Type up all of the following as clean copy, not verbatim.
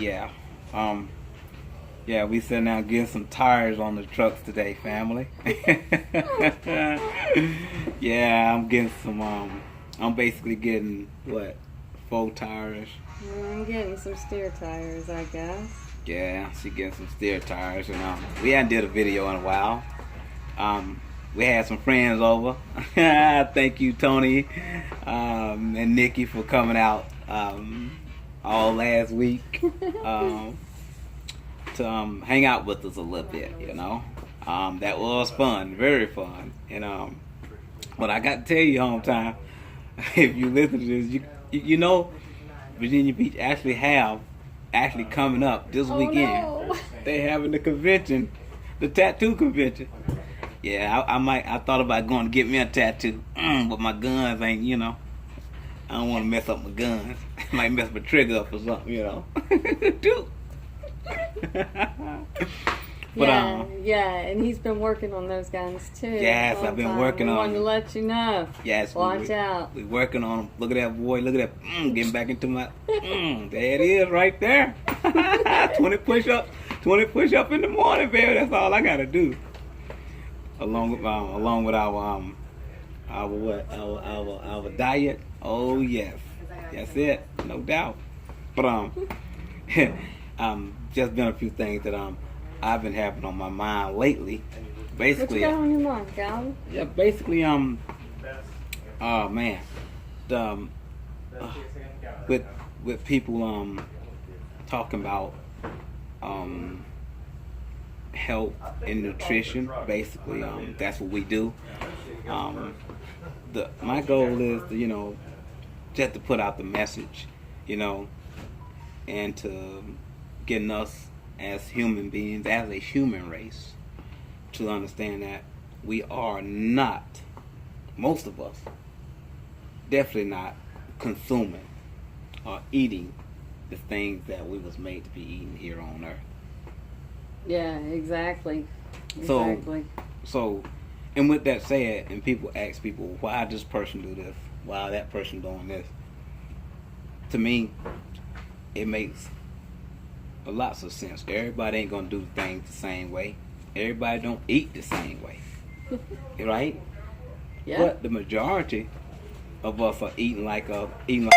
Yeah. Um, yeah, we sitting out getting some tires on the trucks today, family. Yeah, I'm getting some, I'm basically getting, what, 4 tires? I'm getting some steer tires, I guess. Yeah, she getting some steer tires, and we hadn't did a video in a while. We had some friends over. Thank you, Tony, and Nikki, for coming out all last week to hang out with us a little bit. That was fun, very fun. And but I got to tell you, hometown, if you listen to this, you know, Virginia Beach actually coming up this weekend. No. They having the convention, the tattoo convention. Yeah, I thought about going to get me a tattoo, but my guns ain't, I don't want to mess up my guns. I might mess my trigger up or something, But, yeah, and he's been working on those guns too. Yes, I've been working on them. Wanted to let you know. Yes, watch out. We working on them. Look at that boy. Look at that. Getting back into my. There it is, right there. 20 push-ups. 20 push-ups in the morning, baby. That's all I gotta do. Along with our diet. Oh yes, that's it, no doubt. But just been a few things that I've been having on my mind lately. Basically, what you got on your mind, Calvin? Yeah, basically oh man, with people talking about health and nutrition. Basically, that's what we do. My goal is to, just to put out the message, and to getting us as human beings, as a human race, to understand that we are not, most of us, definitely not consuming or eating the things that we was made to be eating here on earth. Yeah, exactly. So, and with that said, and people ask people, why this person do this? Why that person doing this? To me, it makes a lots of sense. Everybody ain't gonna do things the same way. Everybody don't eat the same way, right? Yeah. But the majority of us are eating like oh, you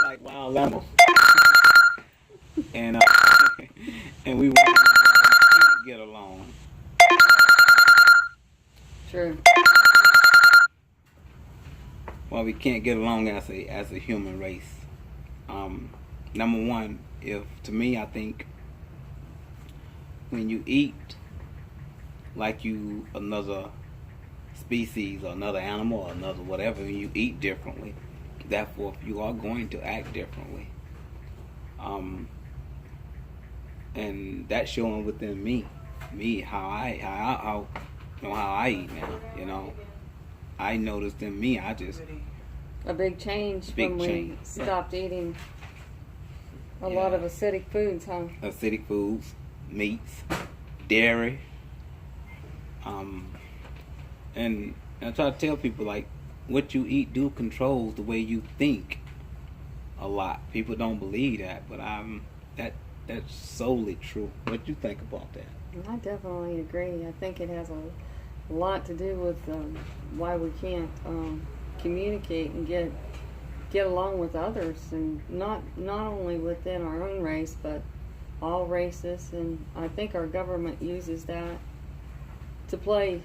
like wild animals. And we can't get along. True. Well, we can't get along as a human race. Number one, to me, I think when you eat like you another species or another animal or another whatever, you eat differently. Therefore, you are going to act differently. And that's showing within me how I eat now. I noticed in me, A big change when we stopped eating a lot of acidic foods, huh? Acidic foods, meats, dairy. And I try to tell people, like, what you eat controls the way you think a lot. People don't believe that, but that's solely true. What do you think about that? I definitely agree. I think it has a lot to do with why we can't communicate and get along with others, and not only within our own race, but all races. And I think our government uses that to play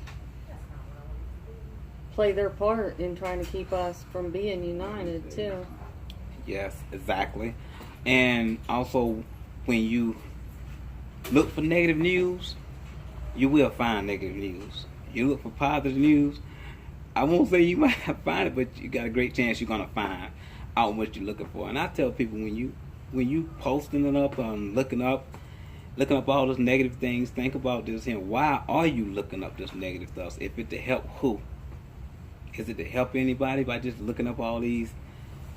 their part in trying to keep us from being united too. Yes, exactly. And also, when you look for negative news, you will find negative news. You look for positive news, I won't say you might not find it, but you got a great chance you're gonna find out what you're looking for. And I tell people, when you posting it up and looking up all those negative things, think about this here. Why are you looking up this negative stuff? If it's to help who? Is it to help anybody by just looking up all these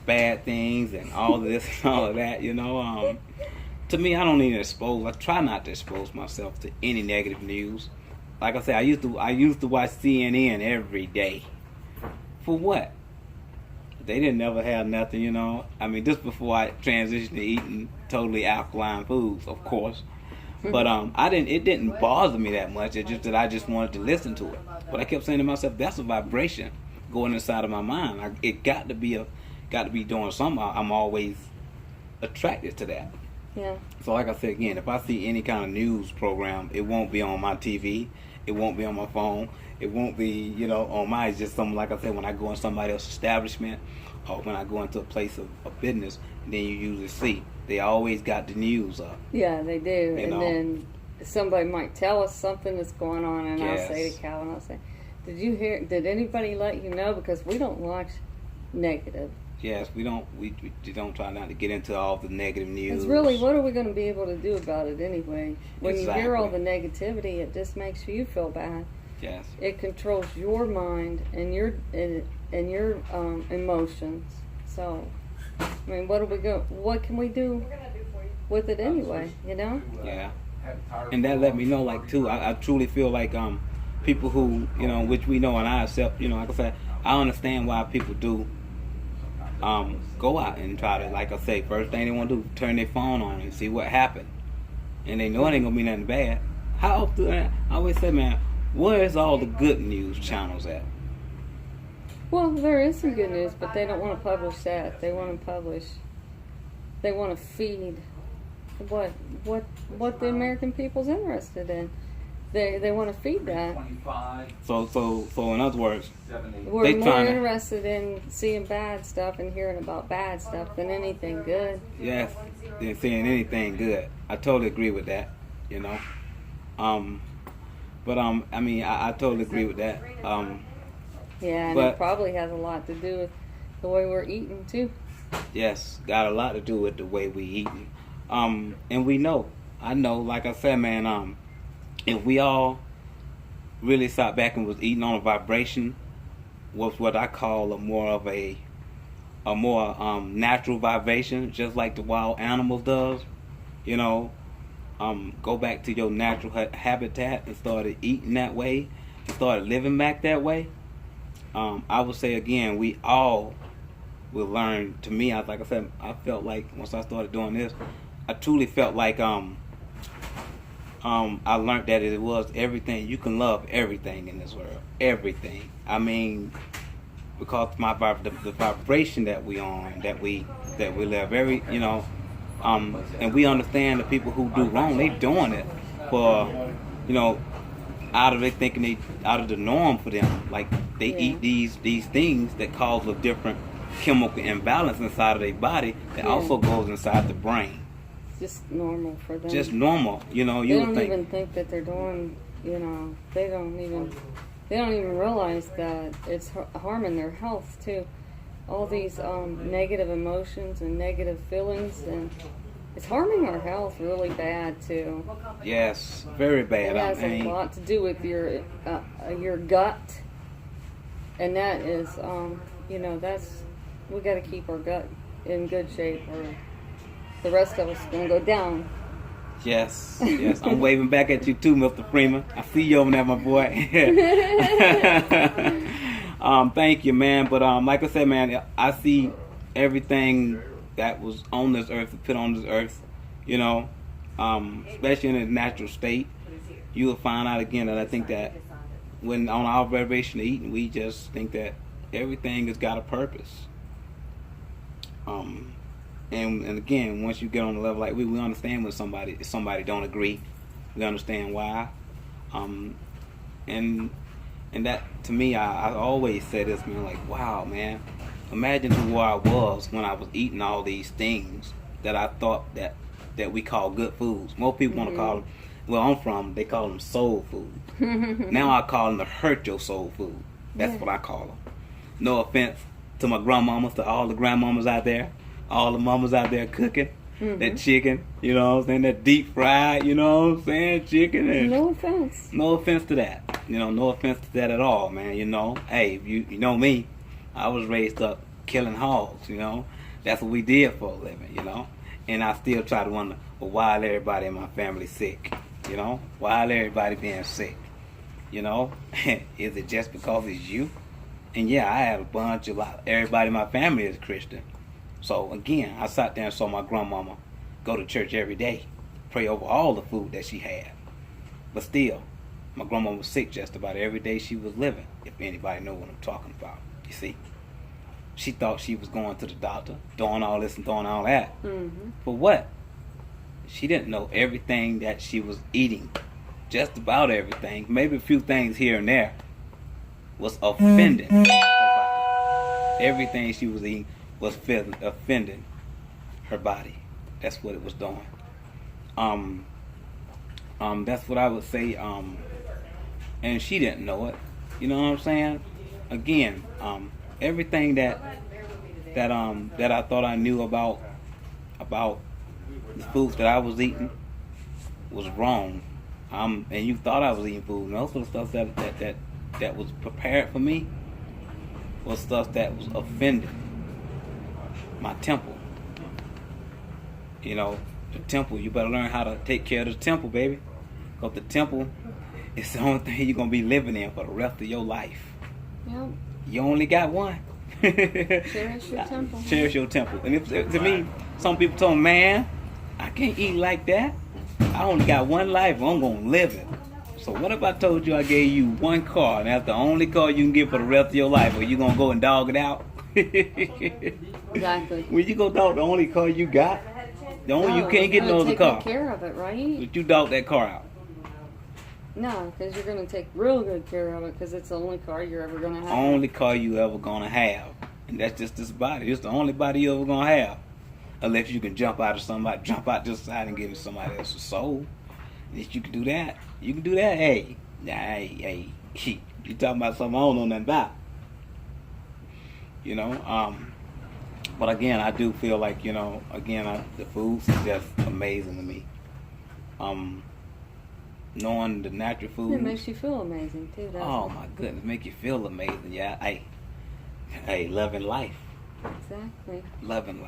bad things and all of this and all of that? To me, I don't need to I try not to expose myself to any negative news. Like I said, I used to watch CNN every day. For what? they didn't never have nothing, you know. I mean, this before I transitioned to eating totally alkaline foods, of course. But it didn't bother me that much. It's just that I just wanted to listen to it. But I kept saying to myself, that's a vibration going inside of my mind. It got to be doing something. I'm always attracted to that. Yeah. So like I said again, if I see any kind of news program, it won't be on my TV. It won't be on my phone. It won't be, you know, on my. It's just something, like I said, when I go in somebody else's establishment or when I go into a place of business, then you usually see they always got the news up. Yeah, they do. You and know? Then somebody might tell us something that's going on, and Yes. I'll say to Calvin, I'll say, did anybody let you know? Because we don't watch negative. Yes, we don't try not to get into all the negative news. It's really, what are we going to be able to do about it anyway? When you hear all the Exactly. negativity, it just makes you feel bad. Yes. It controls your mind and your emotions. So, I mean, what can we do with it anyway? You know? Yeah. And that let me know, like, too, I truly feel like people who, you know, which we know and I accept, you know, like I said, I understand why people do go out and try to, like I say, first thing they want to do, turn their phone on and see what happened. And they know it ain't going to be nothing bad. How often, I always say, man, where's all the good news channels at? Well, there is some good news, but they don't want to publish that. They want to feed what the American people's interested in. They want to feed that. So in other words, We're they more trying to, interested in seeing bad stuff and hearing about bad stuff than anything good. yes, than seeing anything good. I totally agree with that, you know. But I mean, I totally agree with that. Yeah, and But- it probably has a lot to do with the way we're eating too. Yes, got a lot to do with the way we eating. And we know, I know, like I said, man, if we all really sat back and was eating on a vibration, was what I call a more natural vibration, just like the wild animals does, you know, go back to your natural habitat and started eating that way, and started living back that way. I would say again, we all will learn. To me, like I said, I felt like once I started doing this, I truly felt like I learned that it was everything. You can love everything in this world, everything. I mean, because the vibration that we on, that we live, you know, and we understand the people who do wrong, they doing it for, you know, out of the norm for them. Like they eat these things that cause a different chemical imbalance inside of their body that also goes inside the brain. Just normal for them. Just normal, you know. They You don't would think, even think that they're doing, you know, they don't even realize that it's harming their health too. All these negative emotions and negative feelings, and it's harming our health really bad too. yes, very bad. It has a lot to do with your gut, and that is, you know, we got to keep our gut in good shape, or the rest of us is going to go down. Yes, yes. I'm waving back at you too, Mr. Freeman. I see you over there, my boy. Thank you, man. But like I said, man, I see everything that was on this earth, put on this earth, you know, especially in its natural state. You will find out again that I think that when on our vibration of eating, we just think that everything has got a purpose. And again, once you get on the level like we understand when somebody don't agree, we understand why. And that, to me, I always say this, man, like, wow, man, imagine who I was when I was eating all these things that I thought that we call good foods. Most people want to call them, where I'm from, they call them soul food. Now I call them to hurt your soul food. That's what I call them. No offense to my grandmamas, to all the grandmamas out there, all the mamas out there cooking that chicken, you know what I'm saying, that deep fried, you know what I'm saying, chicken. And No offense. no offense to that, you know, no offense to that at all, man. You know, hey, you know me, I was raised up killing hogs, you know, that's what we did for a living, you know, and I still try to wonder, well, why is everybody in my family sick, you know, why is everybody being sick, you know, is it just because it's you? And yeah, I had a bunch of everybody in my family is Christian. So again, I sat there and saw my grandmama go to church every day, pray over all the food that she had. But still, my grandma was sick just about every day she was living, if anybody know what I'm talking about. You see, she thought she was going to the doctor, doing all this and doing all that. Mm-hmm. For what? She didn't know everything that she was eating. Just about everything. Maybe a few things here and there was offending her body. Everything she was eating was offending her body. That's what it was doing. That's what I would say. And she didn't know it. You know what I'm saying? Again, everything that I thought I knew about the foods that I was eating was wrong. And you thought I was eating food. Most of the stuff that was prepared for me was stuff that was offending my temple. You know, the temple. You better learn how to take care of the temple, baby. Because the temple is the only thing you're gonna be living in for the rest of your life. Yep. You only got one. Cherish your temple. Cherish your temple. And to me, some people told me, man, I can't eat like that. I only got one life, I'm going to live it. So what if I told you I gave you one car, and that's the only car you can get for the rest of your life, or you going to go and dog it out? Exactly. When you go dog the only car you got, you can't get no other car. Take care of it, right? But you dog that car out. No, because you're going to take real good care of it, because it's the only car you're ever going to have. Only car you ever going to have. And that's just this body. It's the only body you ever going to have. Unless you can jump out this side and give it somebody else's soul. If you can do that, hey, you talking about something I don't know nothing about. You know, but again, I do feel like, you know, the foods is just amazing to me. Knowing the natural foods. It makes you feel amazing too, doesn't it? Oh my goodness, make you feel amazing. Yeah, hey, loving life. Exactly. Loving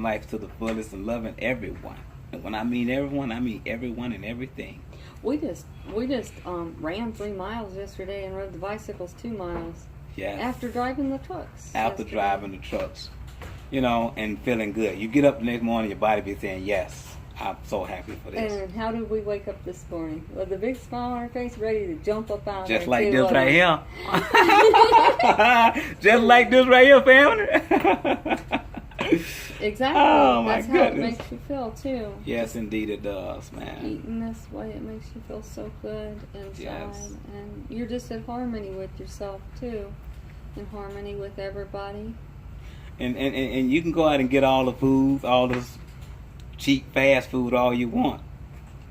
life to the fullest and loving everyone. And when I mean everyone, I mean everyone and everything. We just ran 3 miles yesterday and rode the bicycles 2 miles. Yes. After driving the trucks. Driving the trucks, you know, and feeling good. You get up the next morning, your body be saying, yes, I'm so happy for this. And how did we wake up this morning? With a big smile on our face, ready to jump up out Just there. like this right here. Just like this right here, family. Exactly. Oh, my That's goodness. how it makes you feel too. Yes, indeed it does, man. Eating this way, it makes you feel so good inside. Yes. And you're just in harmony with yourself too. In harmony with everybody. And you can go out and get all the foods, all this cheap fast food all you want.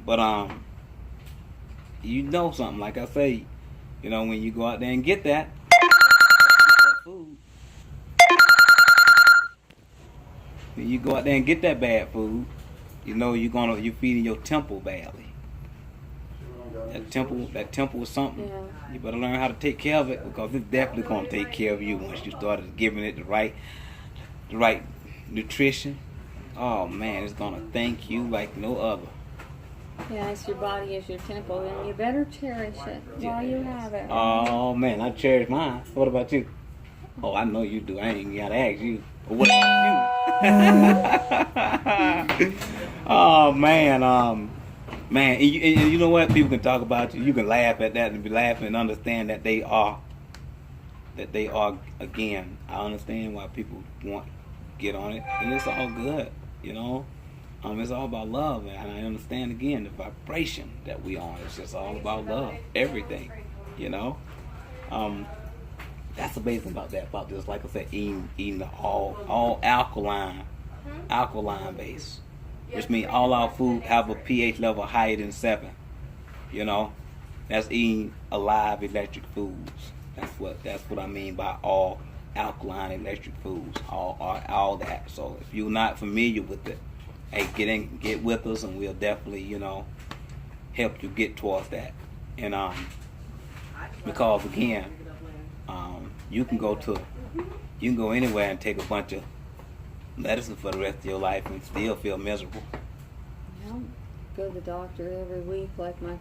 But you know something, like I say, you know, when you go out there and get that food, when you go out there and get that bad food, you know you're feeding your temple badly. That temple is something. Yeah. You better learn how to take care of it, because it's definitely gonna take care of you once you started giving it the right nutrition. Oh man, it's gonna thank you like no other. Yes, your body is your temple, and you better cherish it while you have it. Oh man, I cherish mine. What about you? Oh, I know you do. I ain't gotta ask you. But what about you? Oh man, man, and you know what? People can talk about you. You can laugh at that and be laughing and understand that they are. Again, I understand why people want to get on it, and it's all good. You know, it's all about love, and I understand again the vibration that we on. It's just all about love, everything. You know, that's amazing about this. Like I said, eating the all alkaline base, which means all our food have a pH level higher than 7. You know, that's eating alive electric foods. That's what I mean by all alkaline electric foods, all that. So if you're not familiar with it, hey, get with us, and we'll definitely, you know, help you get towards that. And because again, you can go anywhere and take a bunch of medicine for the rest of your life and still feel miserable. Yeah. Go to the doctor every week like my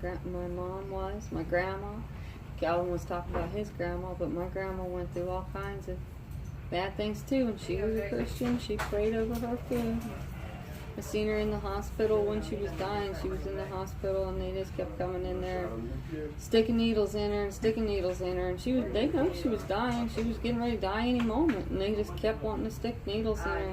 mom was, my grandma. Calvin was talking about his grandma, but my grandma went through all kinds of bad things too, and she was a Christian. She prayed over her food. I seen her in the hospital when she was dying. She was in the hospital, and they just kept coming in there, sticking needles in her and sticking needles in her. And they know she was dying. She was getting ready to die any moment, and they just kept wanting to stick needles in her. I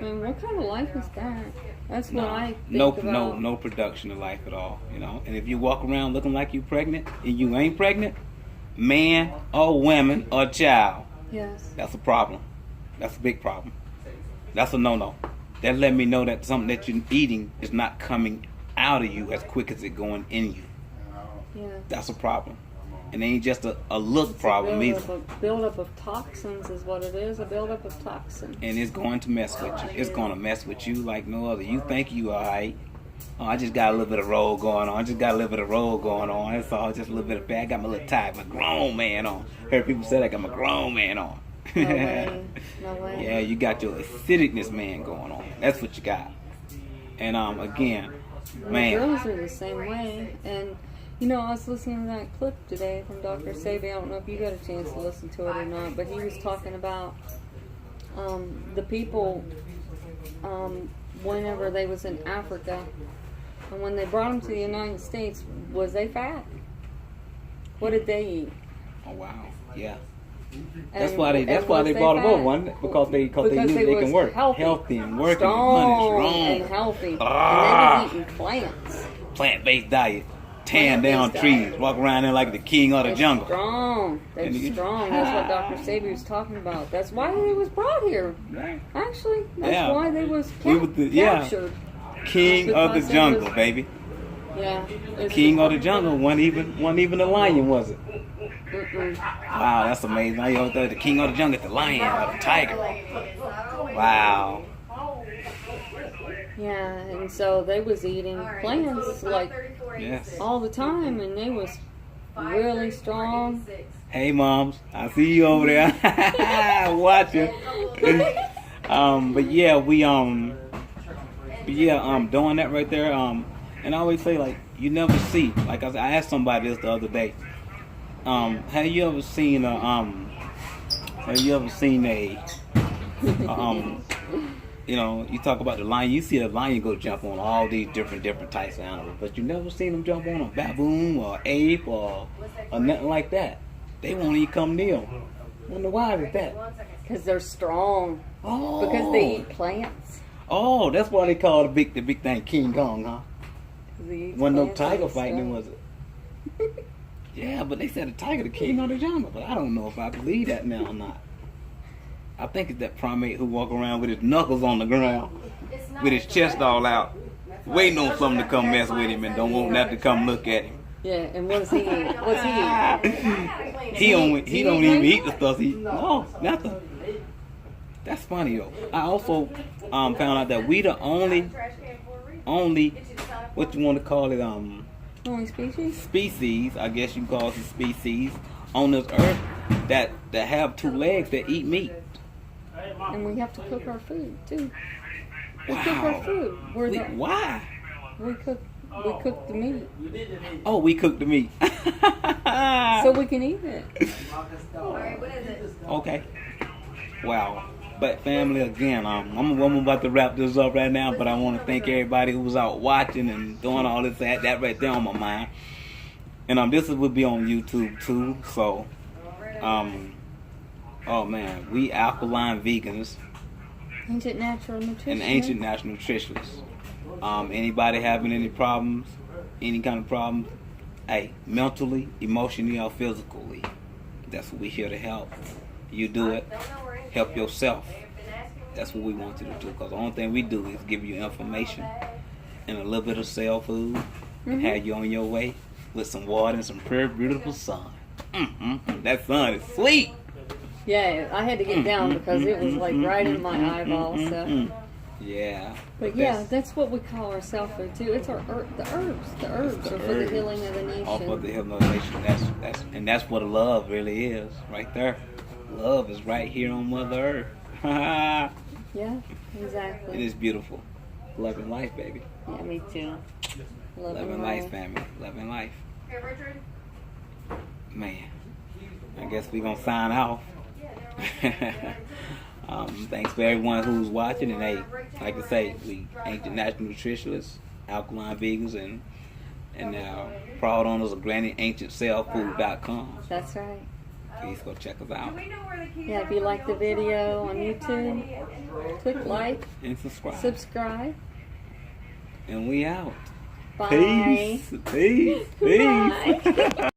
mean, what kind of life is that? That's what I think about. No production of life at all, you know. And if you walk around looking like you're pregnant and you ain't pregnant, man or woman or child, yes, that's a problem. That's a big problem. That's a no-no. That let me know that something that you're eating is not coming out of you as quick as it going in you. Yeah. That's a problem. And it ain't just a look problem either. A buildup of toxins is what it is, a buildup of toxins. And it's going to mess with you. It's going to mess with you like no other. You think you all right. Oh, I just got a little bit of roll going on. It's all just a little bit of fat. I got my little tie, my grown man on. Heard people say I got my grown man on. No way. No way. Yeah, you got your acidicness man going on. That's what you got. And again, man. Girls are the same way. And you know, I was listening to that clip today from Dr. Sebi. I don't know if you got a chance to listen to it or not, but he was talking about the people whenever they was in Africa, and when they brought them to the United States, was they fat? What did they eat? Oh wow, yeah. And, that's why they brought them over, wasn't it? Because they knew they can work healthy and working, strong and healthy. And they was eating plants, plant-based diet. Tearing down trees, walk around there like the king of the jungle. They're strong. That's what Dr. Sebi was talking about. That's why they was brought here. Right. Actually, that's why they was captured. King of the jungle, baby. Yeah. King of the jungle. Wasn't even the lion, was it? Wow, that's amazing. I thought the king of the jungle is the lion or the tiger. Wow. Yeah, and so they was eating plants like all the time, and they was really strong. Hey, moms, I see you over there watching. But yeah, doing that right there. And I always say like you never see. Like I asked somebody this the other day. Have you ever seen you know, you talk about the lion. You see the lion go jump on all these different types of animals, but you never seen them jump on a baboon or ape or nothing like that. They won't even come near. Wonder why is that? Because they're strong. Oh. Because they eat plants. Oh, that's why they call the big thing King Kong, huh? Wasn't no tiger fighting, was it? Yeah, but they said the tiger the king of the jungle, but I don't know if I believe that now or not. I think it's that primate who walk around with his knuckles on the ground, with his chest all out, waiting on something to come mess with him and don't want nothing to come look at him. Yeah, and what does he eat? What's he eat? He don't even eat the stuff. No, nothing. That's funny though. I also found out that we the only what you want to call it only species, I guess you call it a species on this earth that have two legs that eat meat. And we have to cook our food too. We cook our food. Why? We cook the meat. Oh, we cook the meat. So we can eat it. Okay. Wow. But family, again, I'm about to wrap this up right now, but I want to thank everybody who was out watching and doing all this, that right there on my mind. And this will be on YouTube too, so oh man, we Alkaline Vegans. Ancient Natural Nutrition. And Ancient Natural Nutritionists. Anybody having any problems, any kind of problems, hey, mentally, emotionally, or physically, that's what we're here to help. You do it, help yourself. That's what we want you to do, because the only thing we do is give you information and a little bit of cell food and have you on your way with some water and some pure, beautiful sun. That sun is sweet. Yeah, I had to get down because it was like right in my eyeball. So. Yeah. But yeah, that's what we call our cell food too. It's our the herbs. The herbs are for the healing of the nation. All for the healing of the nation. That's what love really is, right there. Love is right here on Mother Earth. Yeah, exactly. It is beautiful. Loving life, baby. Yeah, me too. Loving life, family. Loving life. Hey, Richard. man, I guess we're gonna sign off. Thanks for everyone who's watching, and hey, like I say, we Ancient Natural Nutritionists, Alkaline Vegans, and proud owners of GrannyAncientCellFood.com. That's right. Please go check us out Yeah, if you like the video on YouTube, click like, and subscribe. subscribe. And we out. Bye. Peace. Peace. Peace. Bye.